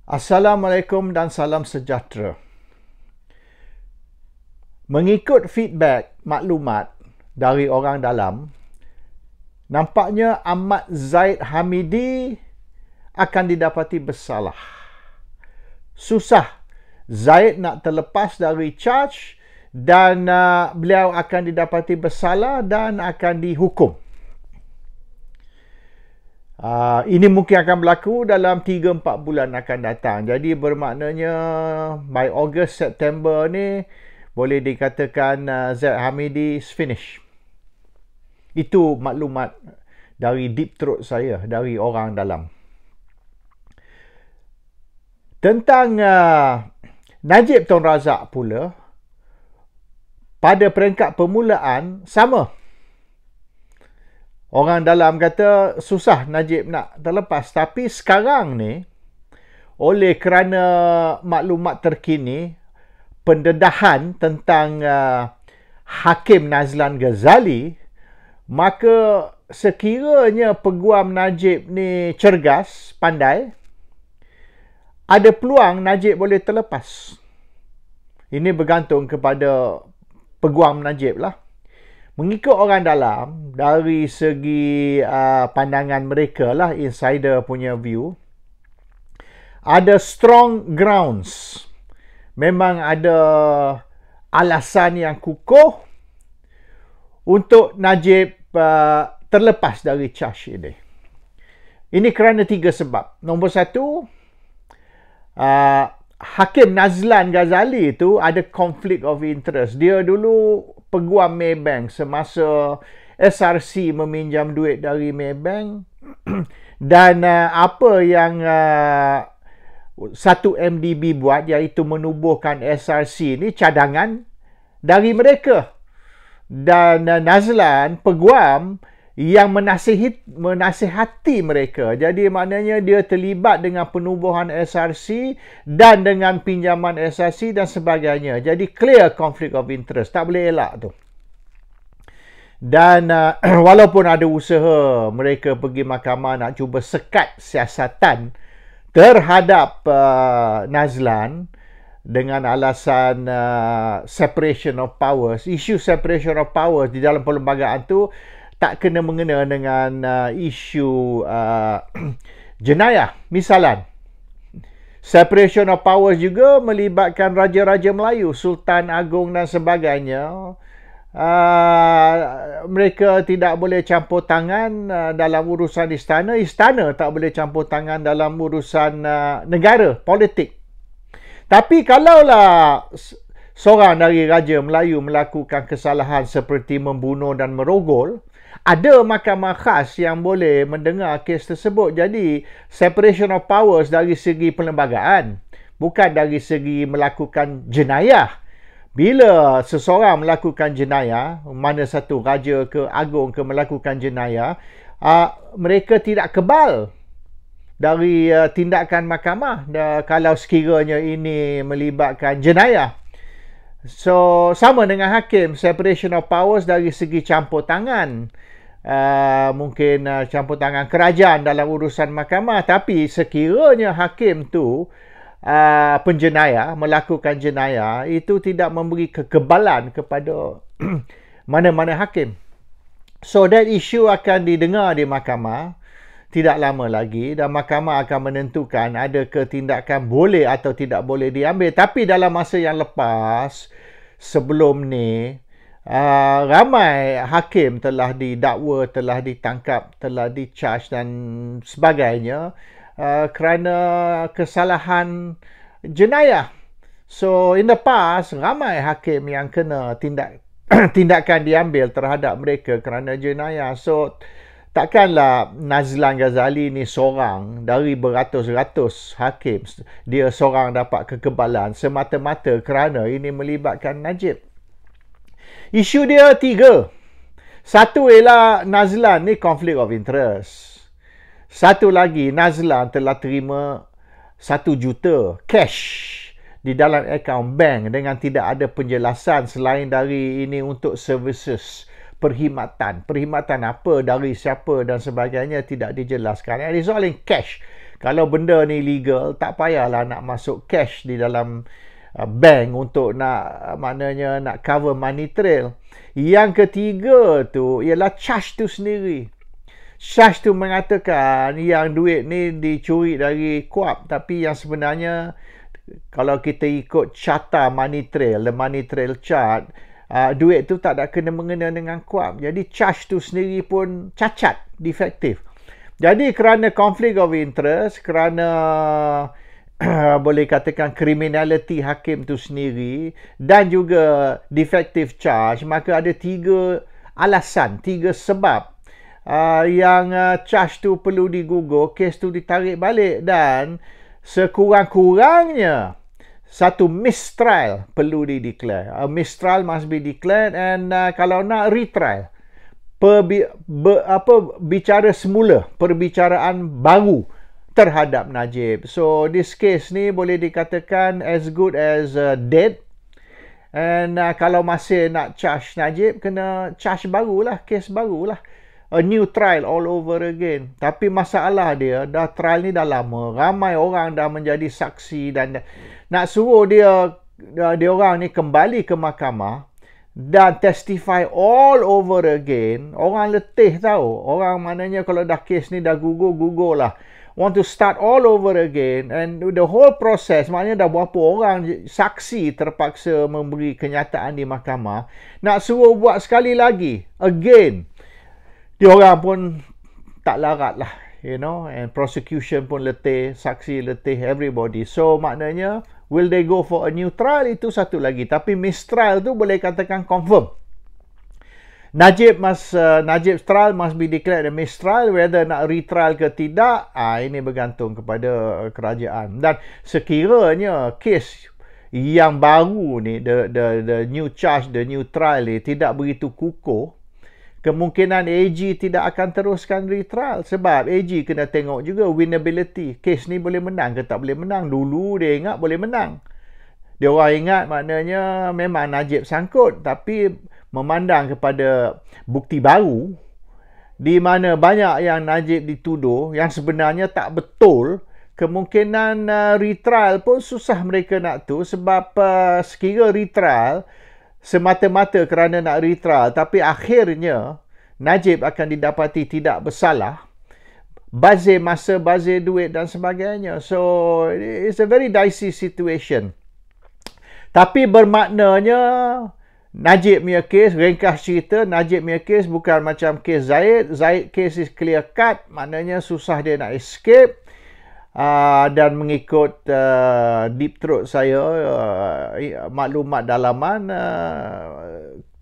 Assalamualaikum dan salam sejahtera. Mengikut feedback maklumat dari orang dalam, nampaknya Ahmad Zaid Hamidi akan didapati bersalah. Susah Zaid nak terlepas dari charge dan beliau akan didapati bersalah dan akan dihukum. Ini mungkin akan berlaku dalam 3-4 bulan akan datang. Jadi bermaknanya by Ogos, September ni boleh dikatakan Zaid Hamidi is finish. Itu maklumat dari deep throat saya, dari orang dalam. Tentang Najib Tun Razak pula, pada peringkat permulaan sama. Orang dalam kata susah Najib nak terlepas. Tapi sekarang ni, oleh kerana maklumat terkini, pendedahan tentang Hakim Nazlan Ghazali, maka sekiranya peguam Najib ni cergas, pandai, ada peluang Najib boleh terlepas. Ini bergantung kepada peguam Najib lah. Mengikut orang dalam, dari segi pandangan mereka lah, insider punya view, ada strong grounds. Memang ada alasan yang kukuh untuk Najib terlepas dari charge ini. Ini kerana 3 sebab. Nombor 1, Hakim Nazlan Ghazali itu ada conflict of interest. Dia dulu peguam Maybank semasa SRC meminjam duit dari Maybank dan apa yang 1MDB buat, iaitu menubuhkan SRC ni cadangan dari mereka. Dan Nazlan peguam yang menasihati mereka. Jadi maknanya dia terlibat dengan penubuhan SRC dan dengan pinjaman SRC dan sebagainya. Jadi clear conflict of interest. Tak boleh elak tu. Dan walaupun ada usaha mereka pergi mahkamah nak cuba sekat siasatan terhadap Nazlan dengan alasan separation of powers. Isu separation of powers di dalam perlembagaan tu tak kena mengena dengan isu jenayah. Misalan, separation of powers juga melibatkan Raja-Raja Melayu, Sultan Agong dan sebagainya. Mereka tidak boleh campur tangan dalam urusan istana. Istana tak boleh campur tangan dalam urusan negara, politik. Tapi kalaulah seorang dari Raja Melayu melakukan kesalahan seperti membunuh dan merogol, ada mahkamah khas yang boleh mendengar kes tersebut. Jadi, separation of powers dari segi perlembagaan, bukan dari segi melakukan jenayah. Bila seseorang melakukan jenayah, mana satu raja ke agung ke melakukan jenayah, mereka tidak kebal dari tindakan mahkamah kalau sekiranya ini melibatkan jenayah. So, sama dengan hakim, separation of powers dari segi campur tangan. Mungkin campur tangan kerajaan dalam urusan mahkamah. Tapi sekiranya hakim tu penjenayah, melakukan jenayah, itu tidak memberi kekebalan kepada mana-mana hakim. So, that issue akan didengar di mahkamah tidak lama lagi dan mahkamah akan menentukan adakah tindakan boleh atau tidak boleh diambil. Tapi dalam masa yang lepas, sebelum ni, ramai hakim telah didakwa, telah ditangkap, telah di-charge dan sebagainya kerana kesalahan jenayah. So, in the past, ramai hakim yang kena tindakan diambil terhadap mereka kerana jenayah. So, takkanlah Nazlan Ghazali ni seorang dari beratus-ratus hakim, dia seorang dapat kekebalan semata-mata kerana ini melibatkan Najib. Isu dia 3. Satu ialah Nazlan ni conflict of interest. Satu lagi, Nazlan telah terima 1 juta cash di dalam akaun bank dengan tidak ada penjelasan selain dari ini untuk services perkhidmatan apa, dari siapa dan sebagainya tidak dijelaskan. And it's all in cash. Kalau benda ni legal, tak payahlah nak masuk cash di dalam bank untuk maknanya nak cover money trail. Yang ketiga tu ialah charge tu sendiri. Charge tu mengatakan yang duit ni dicuri dari KUAP, tapi yang sebenarnya kalau kita ikut carta money trail, the money trail chart, duit tu tak ada kena-mengena dengan KUAP. Jadi charge tu sendiri pun cacat, defektif. Jadi kerana conflict of interest, kerana boleh katakan criminality hakim tu sendiri dan juga defective charge, maka ada 3 alasan, 3 sebab yang charge tu perlu digugur, kes tu ditarik balik, dan sekurang-kurangnya satu mistrial perlu di-declare. A mistrial must be declared, and kalau nak retrial, bicara semula, perbicaraan baru terhadap Najib. So this case ni boleh dikatakan as good as dead. And kalau masih nak charge Najib, kena charge barulah, kes barulah. A new trial all over again. Tapi masalah dia, trial ni dah lama. Ramai orang dah menjadi saksi dan nak suruh dia orang ni kembali ke mahkamah dan testify all over again. Orang letih tahu. Orang maknanya kalau dah kes ni dah gugur lah. Want to start all over again, and the whole process, maknanya dah berapa orang saksi terpaksa memberi kenyataan di mahkamah. Nak suruh buat sekali lagi, again. Dia orang pun tak larat lah, you know, and prosecution pun letih, saksi letih, everybody. So maknanya, will they go for a new trial? Itu satu lagi. Tapi mistrial tu boleh katakan confirm. Najib's trial must be declared a mistrial, whether nak retrial ke tidak, ini bergantung kepada kerajaan. Dan sekiranya kes yang baru ni, the new charge, the new trial ni tidak begitu kukuh, kemungkinan AG tidak akan teruskan retrial. Sebab AG kena tengok juga winnability. Kes ni boleh menang ke tak boleh menang. Dulu dia ingat boleh menang. Dia orang ingat maknanya memang Najib sangkut. Tapi memandang kepada bukti baru, di mana banyak yang Najib dituduh, yang sebenarnya tak betul, kemungkinan retrial pun susah mereka nak tu. Sebab sekira retrial, semata-mata kerana nak retrial, tapi akhirnya Najib akan didapati tidak bersalah, bazir masa, bazir duit dan sebagainya. So it's a very dicey situation. Tapi bermaknanya Najib punya kes, ringkas cerita, Najib punya kes bukan macam kes Zaid. Zaid kes is clear cut, maknanya susah dia nak escape. Dan mengikut deep throat saya, maklumat dalaman,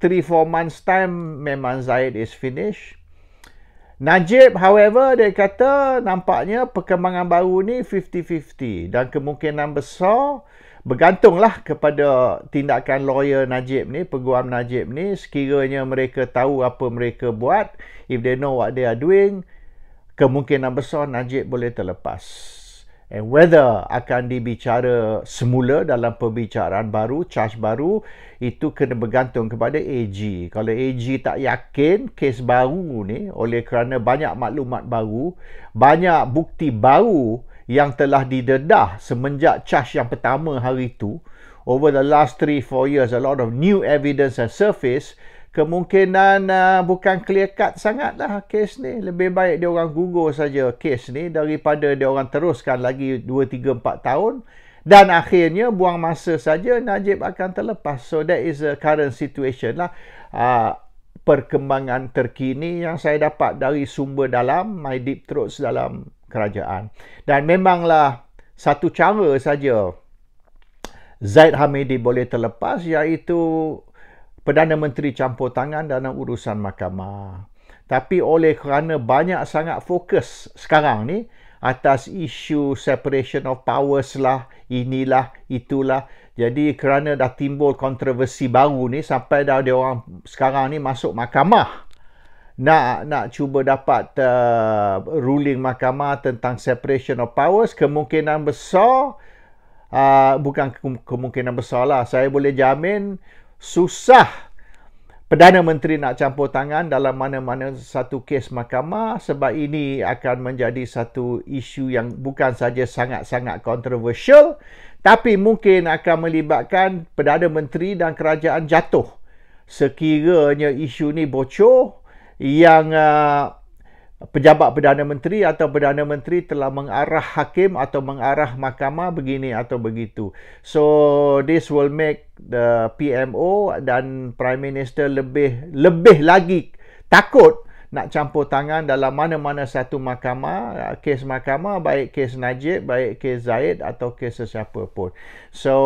3-4 months time memang Zaid is finished. Najib, however, dia kata nampaknya perkembangan baru ni 50-50 dan kemungkinan besar bergantunglah kepada tindakan lawyer Najib ni, peguam Najib ni. Sekiranya mereka tahu apa mereka buat, if they know what they are doing, kemungkinan besar Najib boleh terlepas. And whether akan dibicara semula dalam perbicaraan baru, charge baru, itu kena bergantung kepada AG. Kalau AG tak yakin kes baru ni, oleh kerana banyak maklumat baru, banyak bukti baru yang telah didedah semenjak charge yang pertama hari itu, over the last 3-4 years, a lot of new evidence has surfaced, kemungkinan bukan clear cut sangatlah kes ni. Lebih baik dia orang gugur saja kes ni daripada dia orang teruskan lagi 2, 3, 4 tahun dan akhirnya buang masa saja, Najib akan terlepas. So that is the current situation lah. Perkembangan terkini yang saya dapat dari sumber dalam, my deep throats dalam kerajaan. Dan memanglah satu cara saja Zaid Hamidi boleh terlepas, iaitu Perdana Menteri campur tangan dalam urusan mahkamah. Tapi oleh kerana banyak sangat fokus sekarang ni atas isu separation of powers lah, inilah, itulah. Jadi kerana dah timbul kontroversi baru ni, sampai dah dia orang sekarang ni masuk mahkamah. Nak cuba dapat ruling mahkamah tentang separation of powers, kemungkinan besar, bukan kemungkinan besar lah, saya boleh jamin susah Perdana Menteri nak campur tangan dalam mana-mana satu kes mahkamah, sebab ini akan menjadi satu isu yang bukan saja sangat-sangat kontroversial, tapi mungkin akan melibatkan Perdana Menteri dan kerajaan jatuh sekiranya isu ni bocor yang pejabat Perdana Menteri atau Perdana Menteri telah mengarah hakim atau mengarah mahkamah begini atau begitu. So this will make the PMO dan Prime Minister lebih lagi takut nak campur tangan dalam mana-mana satu mahkamah, kes mahkamah, baik kes Najib, baik kes Zahid atau kes sesiapa pun. So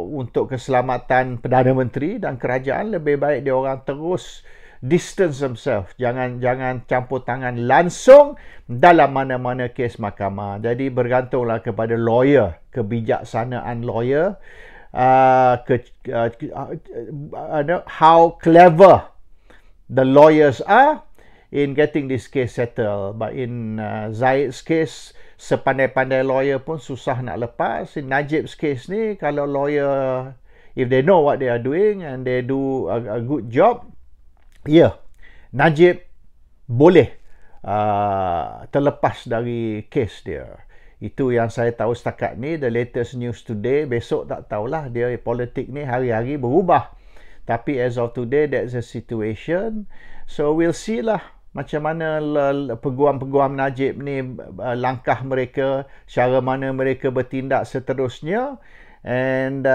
untuk keselamatan Perdana Menteri dan kerajaan, lebih baik dia orang terus distance themselves, jangan campur tangan langsung dalam mana-mana kes mahkamah. Jadi bergantunglah kepada lawyer, kebijaksanaan lawyer, how clever the lawyers are in getting this case settled. But in Zahid's case, sepandai-pandai lawyer pun susah nak lepas. In Najib's case ni, kalau lawyer, if they know what they are doing and they do a good job, Najib boleh terlepas dari kes dia. Itu yang saya tahu setakat ni, the latest news today. Besok tak tahulah, dia politik ni hari-hari berubah. Tapi as of today, that's the situation. So we'll see lah macam mana peguam-peguam Najib ni, langkah mereka, cara mana mereka bertindak seterusnya. And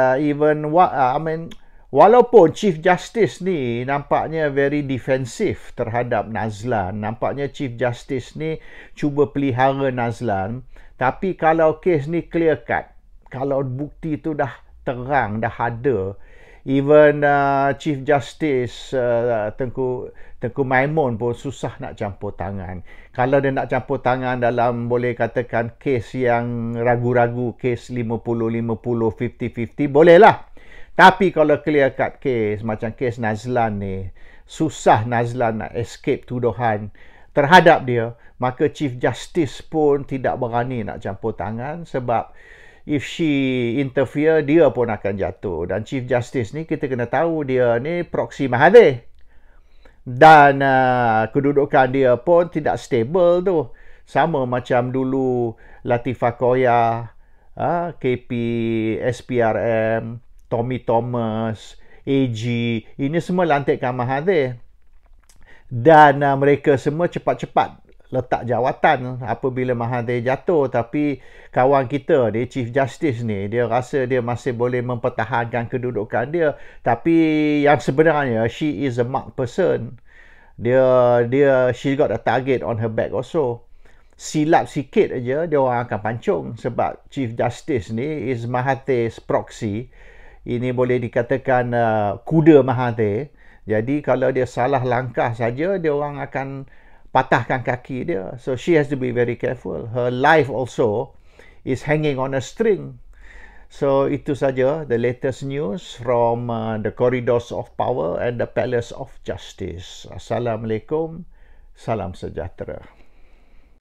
walaupun Chief Justice ni nampaknya very defensive terhadap Nazlan, nampaknya Chief Justice ni cuba pelihara Nazlan, tapi kalau kes ni clear cut, kalau bukti tu dah terang, dah ada, even Chief Justice Tengku Maimun pun susah nak campur tangan. Kalau dia nak campur tangan dalam, boleh katakan, kes yang ragu-ragu, kes 50-50, 50-50, bolehlah. Tapi kalau clear cut case macam kes Nazlan ni, susah Nazlan nak escape tuduhan terhadap dia, maka Chief Justice pun tidak berani nak campur tangan, sebab if she interfere, dia pun akan jatuh. Dan Chief Justice ni kita kena tahu, dia ni proxy Mahathir. Dan kedudukan dia pun tidak stable tu. Sama macam dulu Latifah Koya, KP, SPRM, Tommy Thomas, AG, ini semua lantikkan Mahathir. Dan mereka semua cepat-cepat letak jawatan apabila Mahathir jatuh. Tapi kawan kita ni, Chief Justice ni, dia rasa dia masih boleh mempertahankan kedudukan dia. Tapi yang sebenarnya, she is a marked person. She got a target on her back also. Silap sikit aja, dia orang akan pancung, sebab Chief Justice ni is Mahathir's proxy. Ini boleh dikatakan kuda Mahathir. Jadi kalau dia salah langkah saja, dia orang akan patahkan kaki dia. So she has to be very careful. Her life also is hanging on a string. So itu saja the latest news from the corridors of power and the palace of justice. Assalamualaikum, salam sejahtera.